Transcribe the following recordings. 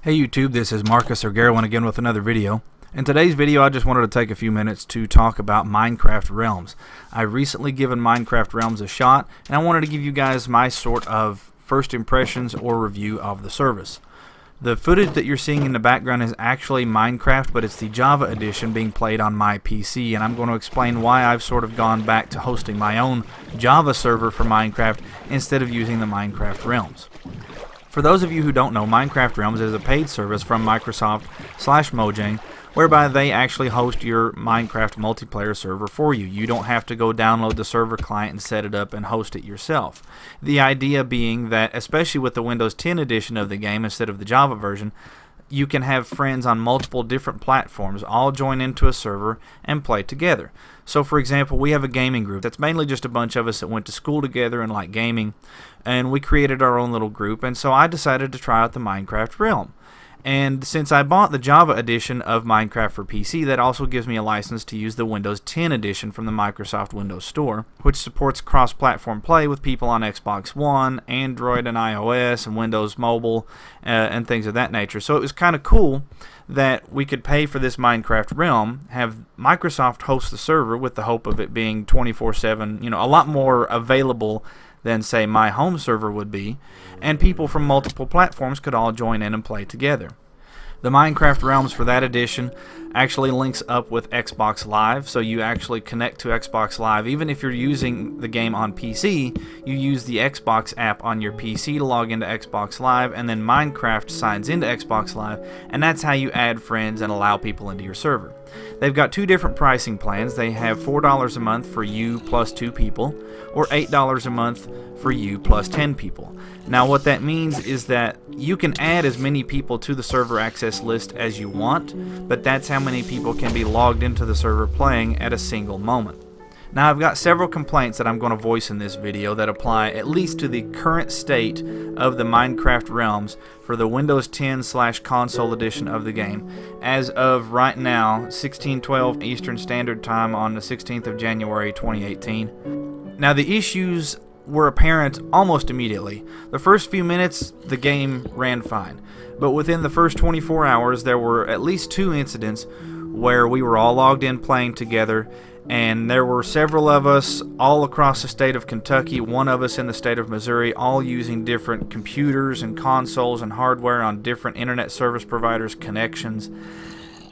Hey YouTube, this is Marcus or Garwin again with another video. In today's video I just wanted to take a few minutes to talk about Minecraft Realms. I've recently given Minecraft Realms a shot and I wanted to give you guys my sort of first impressions or review of the service. The footage that you're seeing in the background is actually Minecraft, but it's the Java edition being played on my PC, and I'm going to explain why I've sort of gone back to hosting my own Java server for Minecraft instead of using the Minecraft Realms. For those of you who don't know, Minecraft Realms is a paid service from Microsoft/Mojang whereby they actually host your Minecraft multiplayer server for you. You don't have to go download the server client and set it up and host it yourself. The idea being that, especially with the Windows 10 edition of the game instead of the Java version, you can have friends on multiple different platforms all join into a server and play together. So for example, we have a gaming group that's mainly just a bunch of us that went to school together and like gaming, and we created our own little group, and so I decided to try out the Minecraft Realm. And since I bought the Java edition of Minecraft for PC, that also gives me a license to use the Windows 10 edition from the Microsoft Windows Store, which supports cross-platform play with people on Xbox One, Android and iOS, and Windows Mobile, and things of that nature. So it was kind of cool that we could pay for this Minecraft Realm, have Microsoft host the server with the hope of it being 24/7, a lot more available than say my home server would be, and people from multiple platforms could all join in and play together. The Minecraft Realms for that edition actually links up with Xbox Live, so you actually connect to Xbox Live. Even if you're using the game on PC, you use the Xbox app on your PC to log into Xbox Live, and then Minecraft signs into Xbox Live, and that's how you add friends and allow people into your server. They've got two different pricing plans. They have $4 a month for you plus 2 people, or $8 a month for you plus 10 people. Now what that means is that you can add as many people to the server access list as you want, but that's how many people can be logged into the server playing at a single moment. Now I've got several complaints that I'm going to voice in this video that apply at least to the current state of the Minecraft Realms for the Windows 10/console edition of the game as of right now, 16:12 Eastern Standard Time on the 16th of January 2018. Now the issues were apparent almost immediately. The first few minutes the game ran fine, but within the first 24 hours there were at least 2 incidents where we were all logged in playing together, and there were several of us all across the state of Kentucky, one of us in the state of Missouri, all using different computers and consoles and hardware on different internet service providers' connections.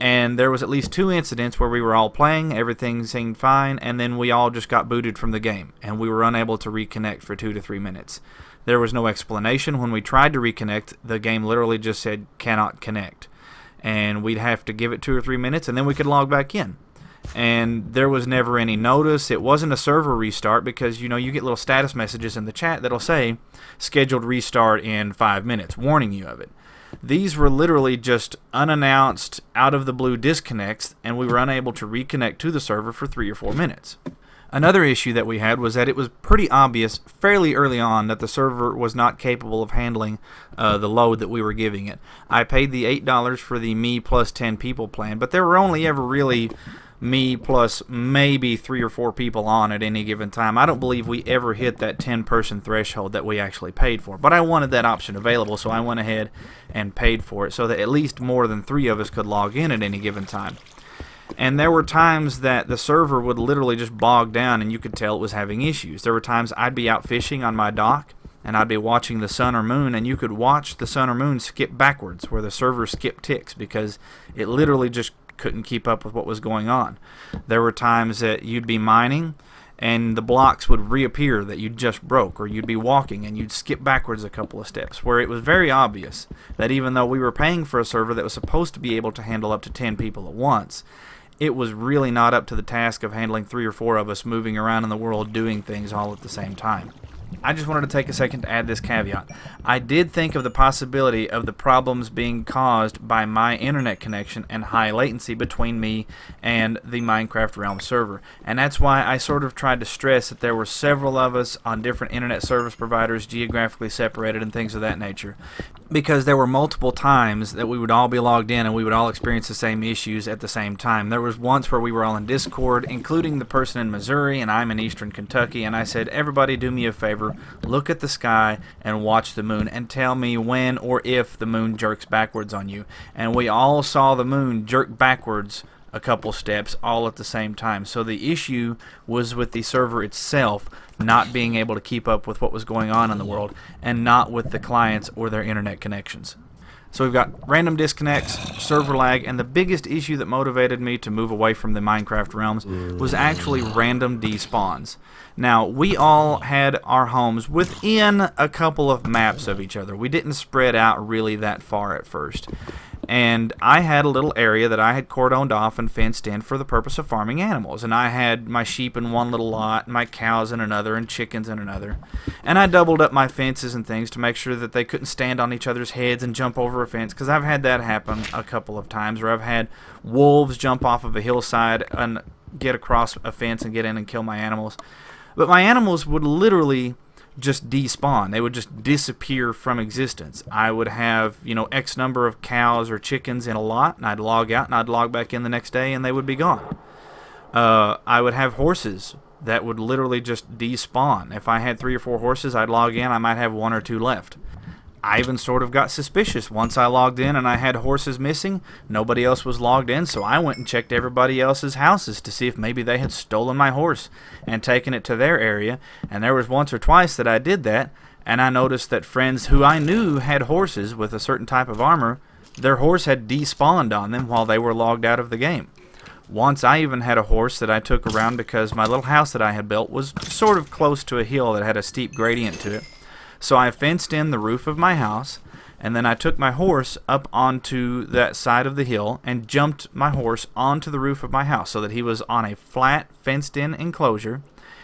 And there was at least 2 incidents where we were all playing, everything seemed fine, and then we all just got booted from the game, and we were unable to reconnect for 2 to 3 minutes. There was no explanation. When we tried to reconnect, the game literally just said, "cannot connect." And we'd have to give it 2 or 3 minutes, and then we could log back in. And there was never any notice. It wasn't a server restart because, you get little status messages in the chat that'll say, "scheduled restart in 5 minutes," warning you of it. These were literally just unannounced, out-of-the-blue disconnects, and we were unable to reconnect to the server for 3 or 4 minutes. Another issue that we had was that it was pretty obvious fairly early on that the server was not capable of handling the load that we were giving it. I paid the $8 for the me plus 10 people plan, but there were only ever really me plus maybe 3 or 4 people on at any given time. I don't believe we ever hit that 10-person threshold that we actually paid for, but I wanted that option available, so I went ahead and paid for it so that at least more than 3 of us could log in at any given time. And there were times that the server would literally just bog down and you could tell it was having issues. There were times I'd be out fishing on my dock and I'd be watching the sun or moon, and you could watch the sun or moon skip backwards where the server skip ticks because it literally just couldn't keep up with what was going on. There were times that you'd be mining and the blocks would reappear that you just broke, or you'd be walking and you'd skip backwards a couple of steps, where it was very obvious that even though we were paying for a server that was supposed to be able to handle up to 10 people at once, it was really not up to the task of handling 3 or 4 of us moving around in the world doing things all at the same time. I just wanted to take a second to add this caveat. I did think of the possibility of the problems being caused by my internet connection and high latency between me and the Minecraft Realm server, and that's why I sort of tried to stress that there were several of us on different internet service providers, geographically separated and things of that nature, because there were multiple times that we would all be logged in and we would all experience the same issues at the same time. There was once where we were all in Discord, including the person in Missouri, and I'm in Eastern Kentucky, and I said, "Everybody do me a favor, favor, look at the sky and watch the moon and tell me when or if the moon jerks backwards on you. And we all saw the moon jerk backwards a couple steps all at the same time. So the issue was with the server itself not being able to keep up with what was going on in the world, and not with the clients or their internet connections. So we've got random disconnects, server lag, and the biggest issue that motivated me to move away from the Minecraft realms was actually random despawns. Now, we all had our homes within a couple of maps of each other. We didn't spread out really that far at first. And I had a little area that I had cordoned off and fenced in for the purpose of farming animals. And I had my sheep in one little lot, my cows in another, and chickens in another. And I doubled up my fences and things to make sure that they couldn't stand on each other's heads and jump over a fence, because I've had that happen a couple of times, where I've had wolves jump off of a hillside and get across a fence and get in and kill my animals. But my animals would literally just despawn. They would just disappear from existence. I would have, X number of cows or chickens in a lot, and I'd log out and I'd log back in the next day and they would be gone. I would have horses that would literally just despawn. If I had 3 or 4 horses, I'd log in, I might have 1 or 2 left. I even sort of got suspicious. Once I logged in and I had horses missing, nobody else was logged in, so I went and checked everybody else's houses to see if maybe they had stolen my horse and taken it to their area. And there was once or twice that I did that, and I noticed that friends who I knew had horses with a certain type of armor, their horse had despawned on them while they were logged out of the game. Once I even had a horse that I took around because my little house that I had built was sort of close to a hill that had a steep gradient to it. So I fenced in the roof of my house, and then I took my horse up onto that side of the hill and jumped my horse onto the roof of my house so that he was on a flat, fenced-in enclosure.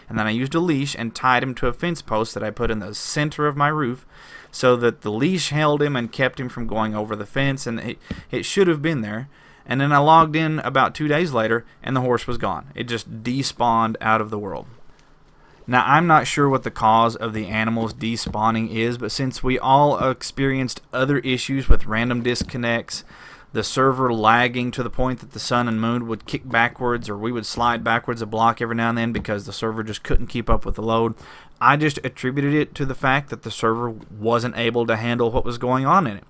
And then I used a leash and tied him to a fence post that I put in the center of my roof so that the leash held him and kept him from going over the fence, and it should have been there. And then I logged in about 2 days later, and the horse was gone. It just despawned out of the world. Now, I'm not sure what the cause of the animals despawning is, but since we all experienced other issues with random disconnects, the server lagging to the point that the sun and moon would kick backwards, or we would slide backwards a block every now and then because the server just couldn't keep up with the load, I just attributed it to the fact that the server wasn't able to handle what was going on in it.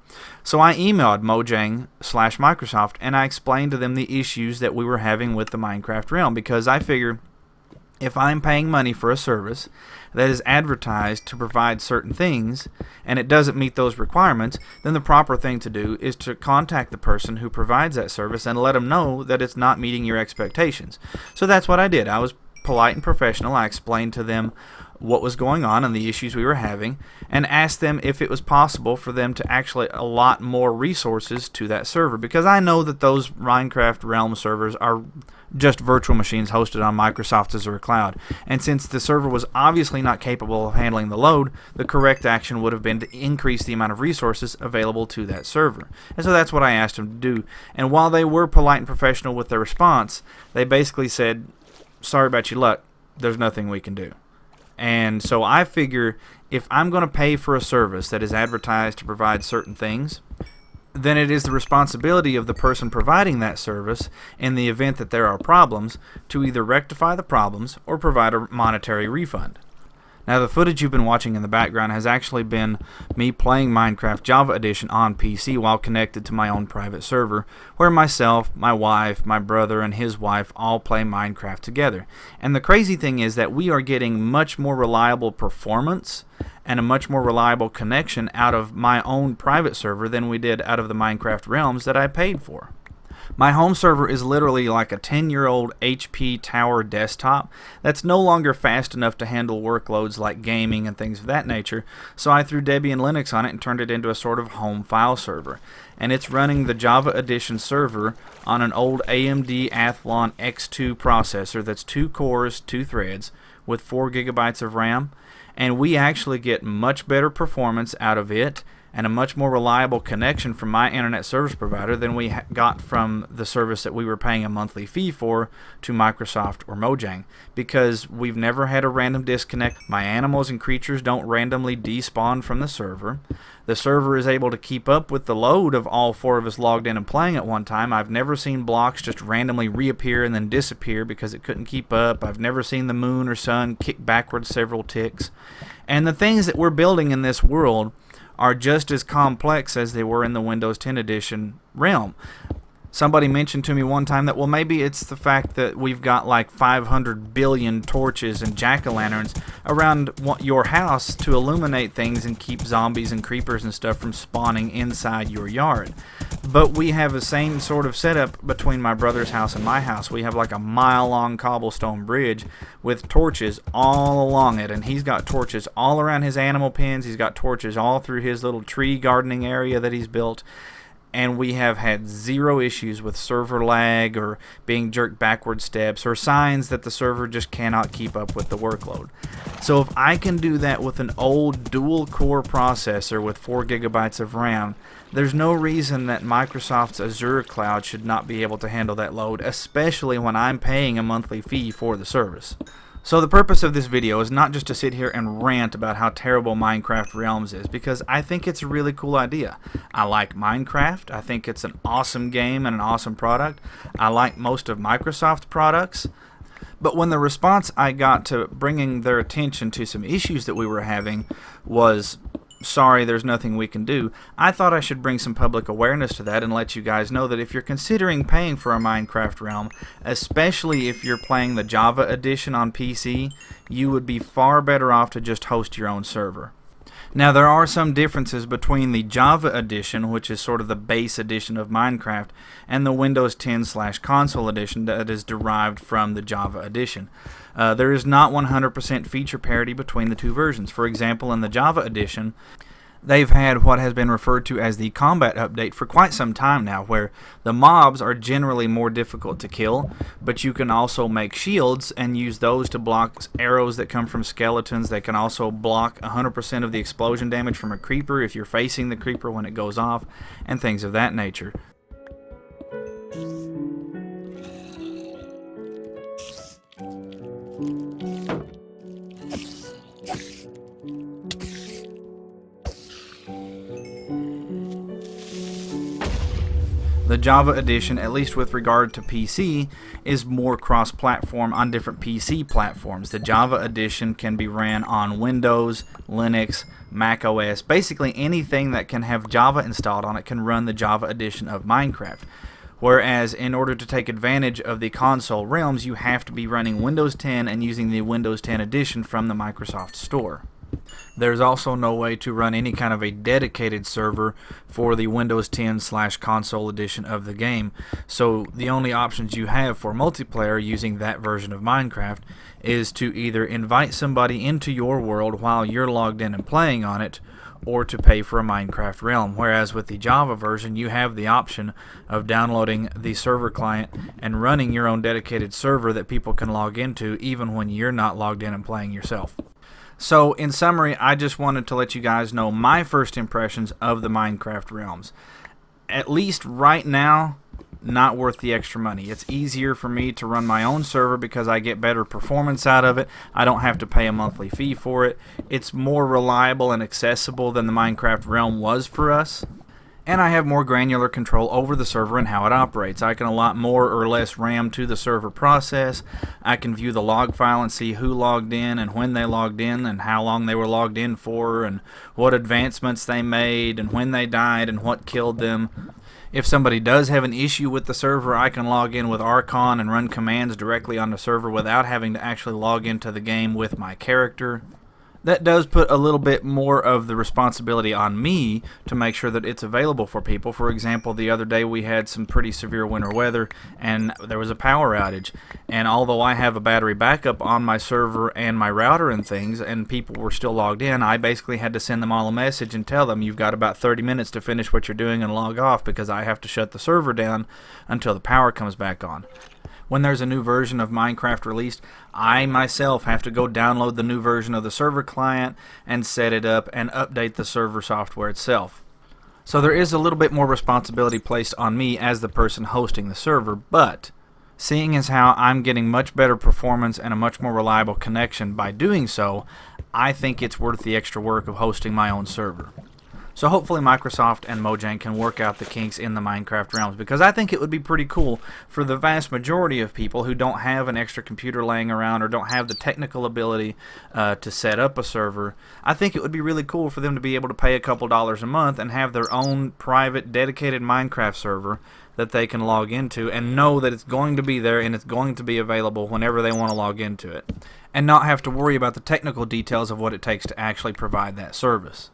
So I emailed Mojang/Microsoft, and I explained to them the issues that we were having with the Minecraft realm, because I figure if I'm paying money for a service that is advertised to provide certain things and it doesn't meet those requirements, then the proper thing to do is to contact the person who provides that service and let them know that it's not meeting your expectations. So that's what I did. I was polite and professional. I explained to them what was going on and the issues we were having, and asked them if it was possible for them to actually allot more resources to that server, because I know that those Minecraft Realm servers are just virtual machines hosted on Microsoft's Azure cloud, and since the server was obviously not capable of handling the load, the correct action would have been to increase the amount of resources available to that server. And so that's what I asked them to do. And while they were polite and professional with their response, they basically said, "Sorry about your luck, there's nothing we can do." And so I figure if I'm going to pay for a service that is advertised to provide certain things, then it is the responsibility of the person providing that service, in the event that there are problems, to either rectify the problems or provide a monetary refund. Now, the footage you've been watching in the background has actually been me playing Minecraft Java Edition on PC while connected to my own private server, where myself, my wife, my brother, and his wife all play Minecraft together. And the crazy thing is that we are getting much more reliable performance and a much more reliable connection out of my own private server than we did out of the Minecraft Realms that I paid for. My home server is literally like a 10-year-old HP tower desktop that's no longer fast enough to handle workloads like gaming and things of that nature, so I threw Debian Linux on it and turned it into a sort of home file server. And it's running the Java Edition server on an old AMD Athlon X2 processor that's 2 cores, 2 threads, with 4 gigabytes of RAM, and we actually get much better performance out of it and a much more reliable connection from my internet service provider than we got from the service that we were paying a monthly fee for to Microsoft or Mojang, because we've never had a random disconnect. My animals and creatures don't randomly despawn from the server. The server is able to keep up with the load of all 4 of us logged in and playing at one time. I've never seen blocks just randomly reappear and then disappear because it couldn't keep up. I've never seen the moon or sun kick backwards several ticks. And the things that we're building in this world are just as complex as they were in the Windows 10 Edition realm. Somebody mentioned to me one time that, well, maybe it's the fact that we've got like 500 billion torches and jack-o'-lanterns around your house to illuminate things and keep zombies and creepers and stuff from spawning inside your yard. But we have the same sort of setup between my brother's house and my house. We have like a mile-long cobblestone bridge with torches all along it, and he's got torches all around his animal pens. He's got torches all through his little tree gardening area that he's built. And we have had 0 issues with server lag or being jerked backward steps or signs that the server just cannot keep up with the workload. So if I can do that with an old dual-core processor with 4 gigabytes of RAM, there's no reason that Microsoft's Azure cloud should not be able to handle that load, especially when I'm paying a monthly fee for the service. So the purpose of this video is not just to sit here and rant about how terrible Minecraft Realms is, because I think it's a really cool idea. I like Minecraft. I think it's an awesome game and an awesome product. I like most of Microsoft's products. But when the response I got to bringing their attention to some issues that we were having was, sorry, there's nothing we can do, I thought I should bring some public awareness to that and let you guys know that if you're considering paying for a Minecraft Realm, especially if you're playing the Java edition on PC, you would be far better off to just host your own server. Now, there are some differences between the Java edition, which is sort of the base edition of Minecraft, and the Windows 10/console edition that is derived from the Java edition. There is not 100% feature parity between the 2 versions. For example, in the Java edition, they've had what has been referred to as the combat update for quite some time now, where the mobs are generally more difficult to kill, but you can also make shields and use those to block arrows that come from skeletons. They can also block 100% of the explosion damage from a creeper if you're facing the creeper when it goes off, and things of that nature. The Java edition, at least with regard to PC, is more cross-platform on different PC platforms. The Java edition can be ran on Windows, Linux, Mac OS. Basically anything that can have Java installed on it can run the Java edition of Minecraft. Whereas in order to take advantage of the console realms, you have to be running Windows 10 and using the Windows 10 edition from the Microsoft Store. There's also no way to run any kind of a dedicated server for the Windows 10/console edition of the game. So the only options you have for multiplayer using that version of Minecraft is to either invite somebody into your world while you're logged in and playing on it, or to pay for a Minecraft Realm. Whereas with the Java version, you have the option of downloading the server client and running your own dedicated server that people can log into even when you're not logged in and playing yourself. So, in summary, I just wanted to let you guys know my first impressions of the Minecraft Realms. At least right now, not worth the extra money. It's easier for me to run my own server because I get better performance out of it. I don't have to pay a monthly fee for it. It's more reliable and accessible than the Minecraft Realm was for us. And I have more granular control over the server and how it operates. I can allot more or less RAM to the server process. I can view the log file and see who logged in and when they logged in and how long they were logged in for and what advancements they made and when they died and what killed them. If somebody does have an issue with the server, I can log in with Archon and run commands directly on the server without having to actually log into the game with my character. That does put a little bit more of the responsibility on me to make sure that it's available for people. For example, the other day we had some pretty severe winter weather and there was a power outage. And although I have a battery backup on my server and my router and things, and people were still logged in, I basically had to send them all a message and tell them, you've got about 30 minutes to finish what you're doing and log off, because I have to shut the server down until the power comes back on. When there's a new version of Minecraft released, I myself have to go download the new version of the server client and set it up and update the server software itself. So there is a little bit more responsibility placed on me as the person hosting the server, but seeing as how I'm getting much better performance and a much more reliable connection by doing so, I think it's worth the extra work of hosting my own server. So hopefully Microsoft and Mojang can work out the kinks in the Minecraft realms, because I think it would be pretty cool for the vast majority of people who don't have an extra computer laying around or don't have the technical ability to set up a server. I think it would be really cool for them to be able to pay a couple dollars a month and have their own private dedicated Minecraft server that they can log into and know that it's going to be there and it's going to be available whenever they want to log into it, and not have to worry about the technical details of what it takes to actually provide that service.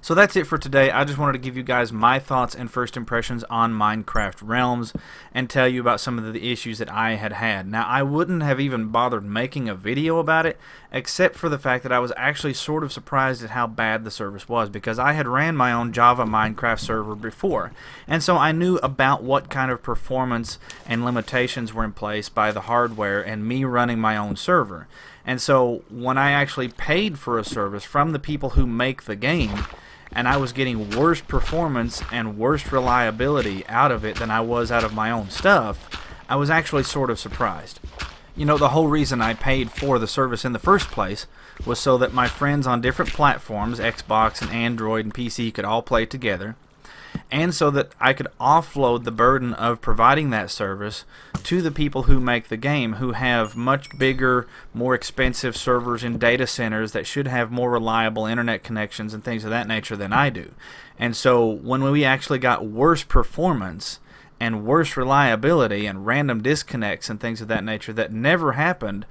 So that's it for today. I just wanted to give you guys my thoughts and first impressions on Minecraft Realms and tell you about some of the issues that I had. Now, I wouldn't have even bothered making a video about it except for the fact that I was actually sort of surprised at how bad the service was, because I had ran my own Java Minecraft server before, and so I knew about what kind of performance and limitations were in place by the hardware and me running my own server. And so when I actually paid for a service from the people who make the game, and I was getting worse performance and worse reliability out of it than I was out of my own stuff, I was actually sort of surprised. You know, the whole reason I paid for the service in the first place was so that my friends on different platforms, Xbox and Android and PC, could all play together, and so that I could offload the burden of providing that service to the people who make the game, who have much bigger, more expensive servers and data centers that should have more reliable internet connections and things of that nature than I do. And so when we actually got worse performance and worse reliability and random disconnects and things of that nature that never happened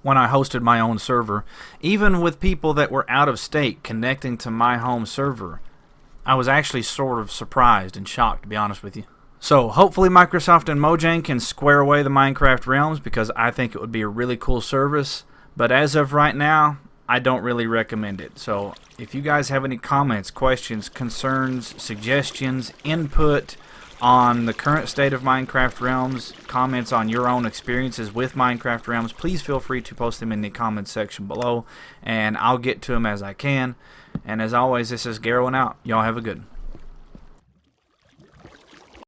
when I hosted my own server, even with people that were out of state connecting to my home server, I was actually sort of surprised and shocked, to be honest with you. So hopefully Microsoft and Mojang can square away the Minecraft Realms, because I think it would be a really cool service. But as of right now, I don't really recommend it. So if you guys have any comments, questions, concerns, suggestions, input on the current state of Minecraft Realms, comments on your own experiences with Minecraft Realms, please feel free to post them in the comments section below, and I'll get to them as I can. And as always, this is Garrowing out. Y'all have a good one.